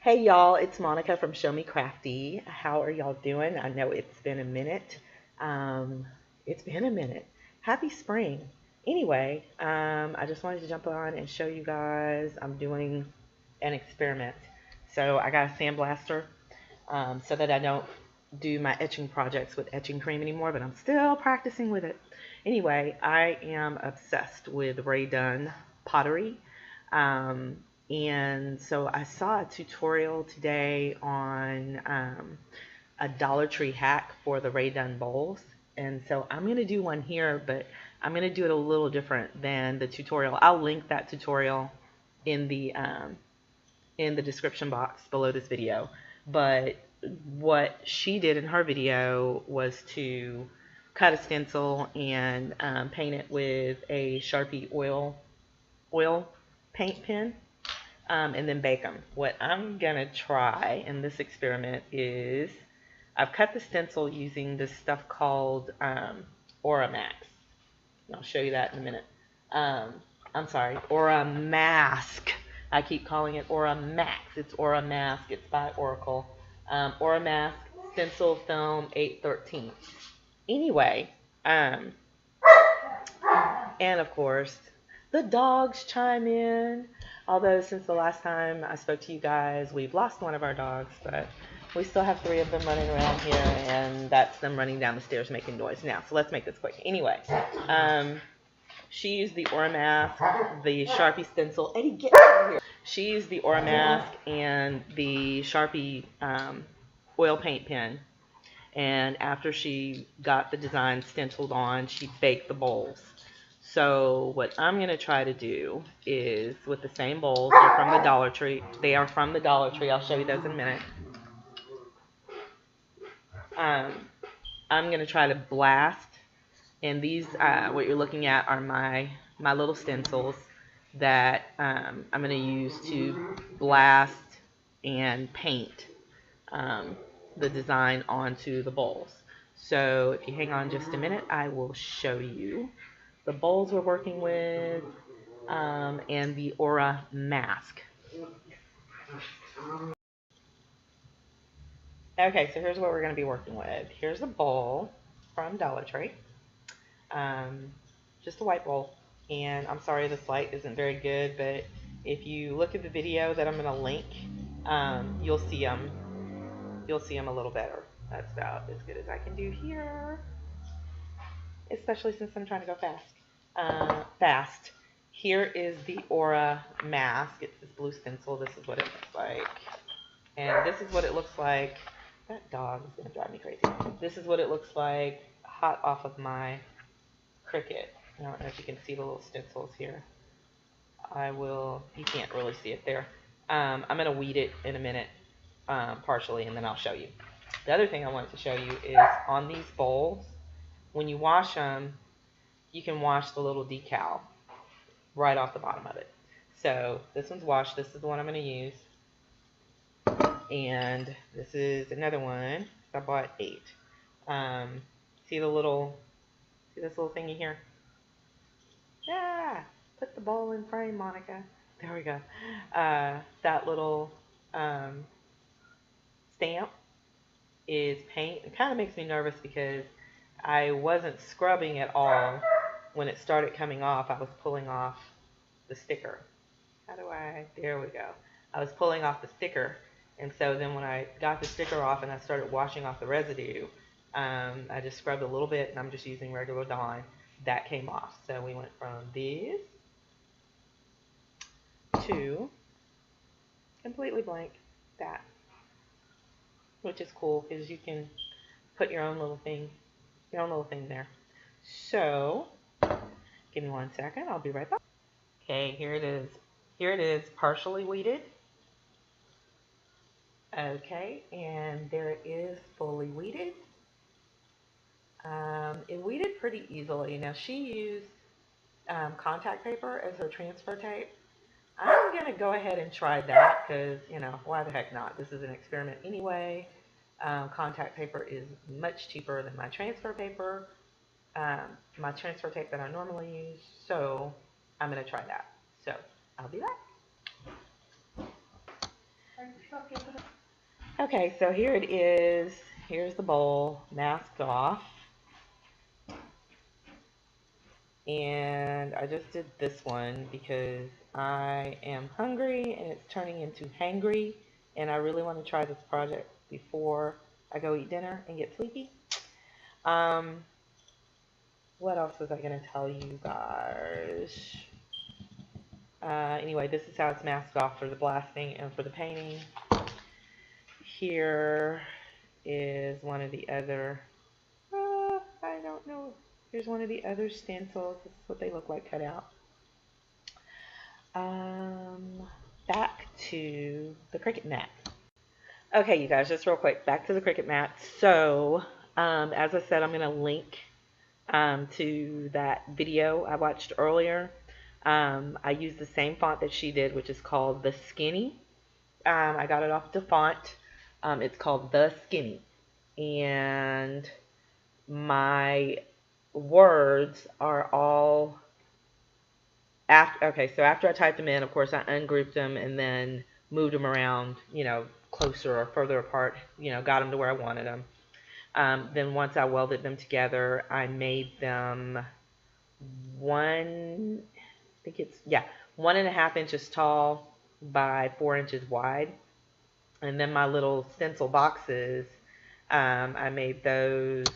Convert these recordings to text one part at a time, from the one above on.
Hey y'all, it's Monica from Show Me Crafty. How are y'all doing? I know it's been a minute. Um, it's been a minute. Happy spring. Anyway, I just wanted to jump on and show you guys I'm doing an experiment. So I got a sandblaster so that I don't do my etching projects with etching cream anymore, but I'm still practicing with it. Anyway, I am obsessed with Rae Dunn pottery. Um, and so I saw a tutorial today on a Dollar Tree hack for the Rae Dunn bowls. And so I'm going to do one here, but I'm going to do it a little different than the tutorial. I'll link that tutorial in the description box below this video. But what she did in her video was to cut a stencil and paint it with a Sharpie oil paint pen, and then bake them. What I'm gonna try in this experiment is I've cut the stencil using this stuff called Oramask. And I'll show you that in a minute. I'm sorry, Oramask. I keep calling it Oramask. It's Oramask. It's by Oracle. Oramask Stencil Film 813. Anyway, and of course, the dogs chime in. Although since the last time I spoke to you guys, we've lost one of our dogs, but we still have 3 of them running around here, and that's them running down the stairs making noise now. So let's make this quick. Anyway, she used the Oramask, the Sharpie stencil. Eddie, get over here. She used the Oramask and the Sharpie oil paint pen. And after she got the design stenciled on, she baked the bowls. So what I'm going to try to do is with the same bowls, they're from the Dollar Tree. They are from the Dollar Tree. I'll show you those in a minute. I'm going to try to blast. And these, what you're looking at are my little stencils that I'm going to use to blast and paint the design onto the bowls. So if you hang on just a minute, I will show you the bowls we're working with and the Oramask. Okay, so here's what we're going to be working with. Here's a bowl from Dollar Tree. Just a white bowl. And I'm sorry this light isn't very good, but if you look at the video that I'm going to link, you'll see them. You'll see them a little better. That's about as good as I can do here, especially since I'm trying to go fast. Here is the Oramask. It's this blue stencil. This is what it looks like. And this is what it looks like. That dog is going to drive me crazy. This is what it looks like hot off of my Cricut. I don't know if you can see the little stencils here. You can't really see it there. I'm going to weed it in a minute partially, and then I'll show you. The other thing I wanted to show you is on these bowls, when you wash them, you can wash the little decal right off the bottom of it. So this one's washed. This is the one I'm going to use. And this is another one. I bought 8. See this little thingy here? Yeah, put the bowl in frame, Monica. There we go. That little stamp is paint. It kind of makes me nervous because I wasn't scrubbing at all when it started coming off. I was pulling off the sticker. There we go. I was pulling off the sticker, and so then when I got the sticker off and I started washing off the residue, I just scrubbed a little bit, and I'm just using regular Dawn. That came off. So we went from these to completely blank that, which is cool because you can put your own little thing there. So give me 1 second. I'll be right back. Okay, here it is. Here it is, partially weeded. Okay, and there it is, fully weeded. It weeded pretty easily. Now she used contact paper as her transfer tape. I'm going to go ahead and try that because, why the heck not? This is an experiment anyway. Contact paper is much cheaper than my transfer paper, my transfer tape that I normally use. So I'm going to try that. So I'll be back. Okay, so here it is. Here's the bowl masked off. And I just did this one because I am hungry and it's turning into hangry. And I really want to try this project before I go eat dinner and get sleepy. Um, what else was I going to tell you guys? Anyway, this is how it's masked off for the blasting and for the painting. Here is one of the other, I don't know. Here's one of the other stencils. This is what they look like cut out. Back to the Cricut mat. Okay, you guys, just real quick, back to the Cricut mat. So, as I said, I'm going to link to that video I watched earlier. I used the same font that she did, which is called The Skinny. I got it off the font. It's called The Skinny. And my words are all after. Okay, so after I typed them in, of course, I ungrouped them and then moved them around, closer or further apart, got them to where I wanted them. Then once I welded them together, I made them I think it's, 1.5 inches tall by 4 inches wide. And then my little stencil boxes, I made those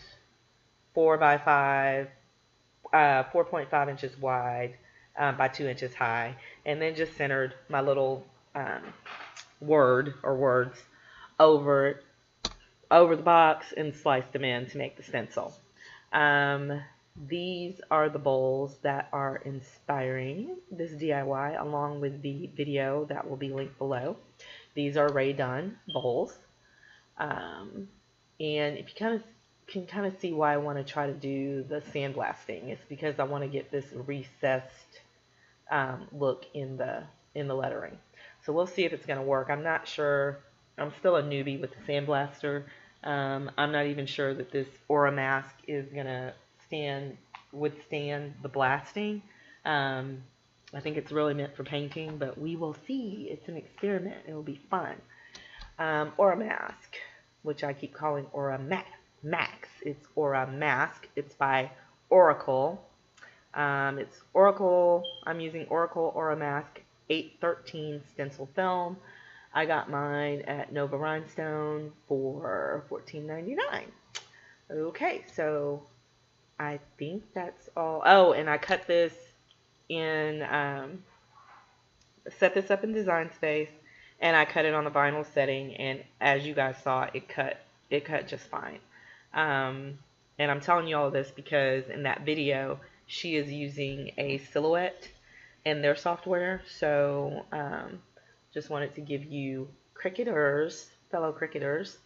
4.5 inches wide by 2 inches high, and then just centered my little words over the box and sliced them in to make the stencil. These are the bowls that are inspiring this DIY, along with the video that will be linked below. These are Rae Dunn bowls. And if you can kind of see why I want to try to do the sandblasting, it's because I want to get this recessed look in the lettering. So we'll see if it's going to work. I'm not sure. I'm still a newbie with the Sandblaster. I'm not even sure that this Oramask is going to withstand the blasting. I think it's really meant for painting, but we will see. It's an experiment. It will be fun. Oramask, which I keep calling Oramax. It's Oramask. It's by Oracle. It's Oracle. I'm using Oracle Oramask 813 stencil film. I got mine at Nova Rhinestone for $14.99. Okay, so I think that's all. Oh, and I cut this in, set this up in Design Space, and I cut it on the vinyl setting, and as you guys saw, it cut just fine. And I'm telling you all this because in that video, she is using a Silhouette in their software. So just wanted to give you fellow Cricketers,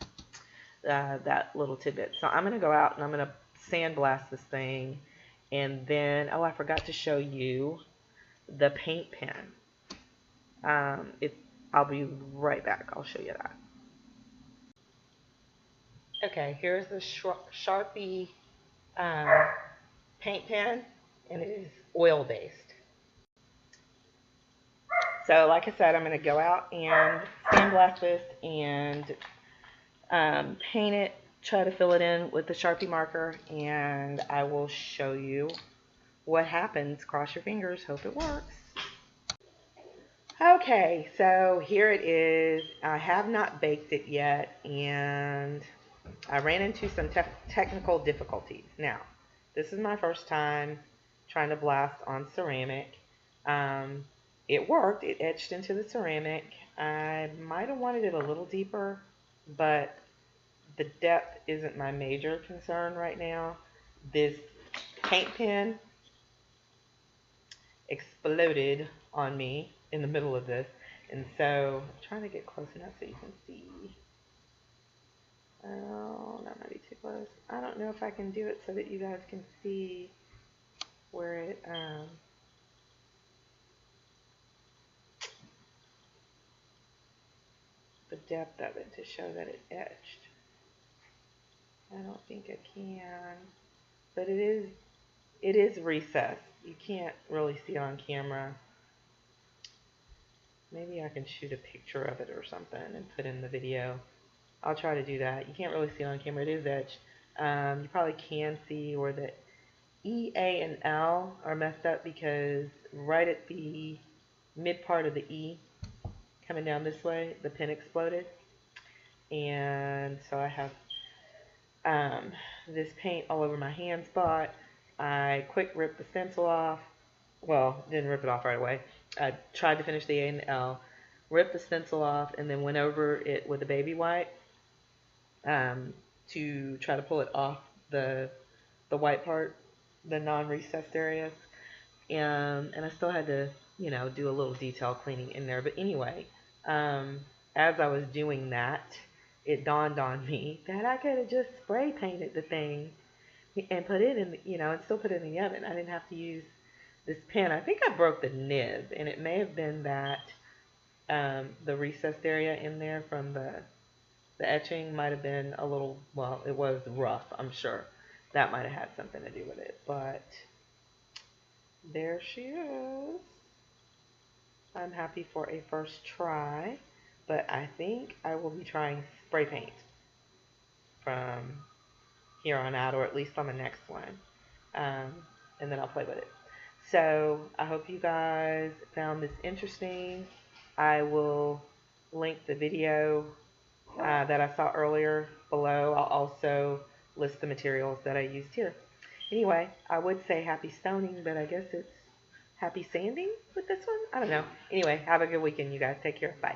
that little tidbit. So I'm going to go out and I'm going to sandblast this thing. And then, oh, I forgot to show you the paint pen. I'll be right back. I'll show you that. Okay, here's the Sharpie paint pen, and it is oil based. So like I said, I'm going to go out and sandblast this and paint it, try to fill it in with the Sharpie marker, and I will show you what happens. Cross your fingers, hope it works. Okay, so here it is. I have not baked it yet, and I ran into some technical difficulties. Now, this is my first time trying to blast on ceramic. It worked. It etched into the ceramic. I might have wanted it a little deeper, but the depth isn't my major concern right now. This paint pen exploded on me in the middle of this, and so I'm trying to get close enough so you can see. Oh, that might be too close. I don't know if I can do it so that you guys can see where it, the depth of it to show that it etched. I don't think I can, but it is recessed. You can't really see it on camera. Maybe I can shoot a picture of it or something and put in the video. I'll try to do that. You can't really see it on camera. It is etched. You probably can see where the E, A, and L are messed up because right at the mid part of the E, coming down this way, the pen exploded. And so I have this paint all over my hand spot. I quick ripped the stencil off. Well, didn't rip it off right away. I tried to finish the A and the L, ripped the stencil off, and then went over it with a baby wipe to try to pull it off the white part, the non-recessed areas. And I still had to, do a little detail cleaning in there. But anyway, as I was doing that, it dawned on me that I could have just spray painted the thing and put it in, and still put it in the oven. I didn't have to use this pen. I think I broke the nib, and it may have been that the recessed area in there from the etching might have been a little, well, it was rough, I'm sure. That might have had something to do with it, but there she is. I'm happy for a first try, but I think I will be trying spray paint from here on out, or at least on the next one, and then I'll play with it. So I hope you guys found this interesting. I will link the video that I saw earlier below. I'll also list the materials that I used here. Anyway, I would say happy stoning, but I guess it's happy sanding with this one. I don't know. Anyway, have a good weekend, you guys. Take care. Bye.